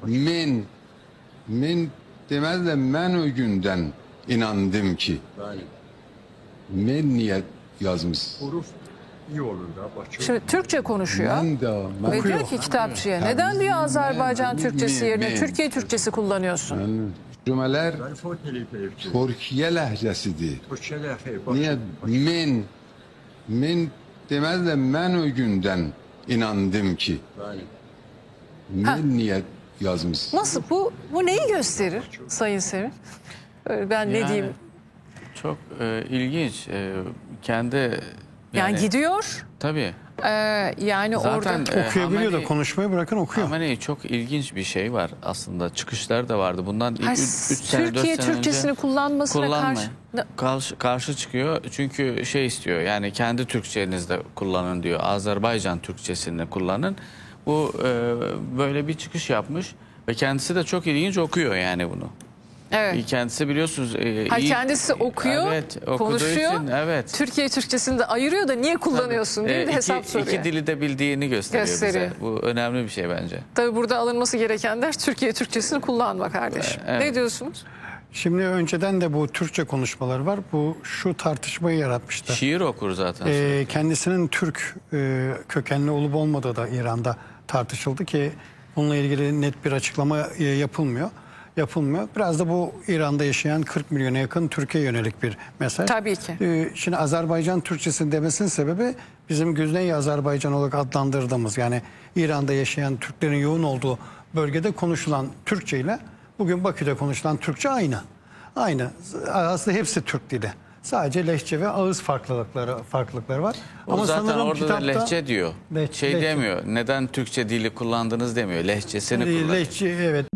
Niye men demez de ben o günden inandım ki. Men niye yazmış? Huruf iyi olur da. Şimdi Türkçe konuşuyor. Ben de Ve diyor ki kitapçıya neden diyor Azerbaycan Türkçesi yerine Türkiye Türkçesi kullanıyorsun? cümleler Türkiye lehcesidir. Niye men demez de ben o günden inandım ki. Men niye yazmış? Nasıl bu neyi gösterir Sayın Sevin? Ben ne diyeyim? Çok ilginç. Kendi Yani gidiyor. Tabii. Yani Zaten orada okuyabiliyor da konuşmayı bırakın okuyor. Hamenei çok ilginç bir şey var aslında. Çıkışları da vardı. Bundan 3 sene 4 Türkiye sene Türkçesini önce kullanmasına karşı çıkıyor. Çünkü şey istiyor. Yani kendi Türkçenizde kullanın diyor. Azerbaycan Türkçesini kullanın. Bu böyle bir çıkış yapmış ve kendisi de çok ilginç okuyor yani bunu. Evet. Kendisi biliyorsunuz kendisi okuyor, konuşuyor. Için, evet. Türkiye Türkçesini de ayırıyor da niye kullanıyorsun diye bir hesap soruyor. İki dili de bildiğini gösteriyor bize. Bu önemli bir şey bence. Tabii burada alınması gereken ders Türkiye Türkçesini kullanma kardeşim. Evet. Ne diyorsunuz? Şimdi önceden de bu Türkçe konuşmalar var. Bu şu tartışmayı yaratmıştı. Şiir okur zaten. Kendisinin Türk kökenli olup olmadığı da İran'da tartışıldı ki bununla ilgili net bir açıklama yapılmıyor. Biraz da bu İran'da yaşayan 40 milyona yakın Türkiye yönelik bir mesaj. Tabii ki. Şimdi Azerbaycan Türkçesi demesinin sebebi bizim Güney Azerbaycan olarak adlandırdığımız, yani İran'da yaşayan Türklerin yoğun olduğu bölgede konuşulan Türkçe ile bugün Bakü'de konuşulan Türkçe aynı. Aynı. Aslında hepsi Türk dili. Sadece lehçe ve ağız farklılıkları var. Ama zaten orada da lehçe diyor. Lehçe demiyor. Neden Türkçe dili kullandınız demiyor. Lehçesini kullanıyor. Lehçe, evet.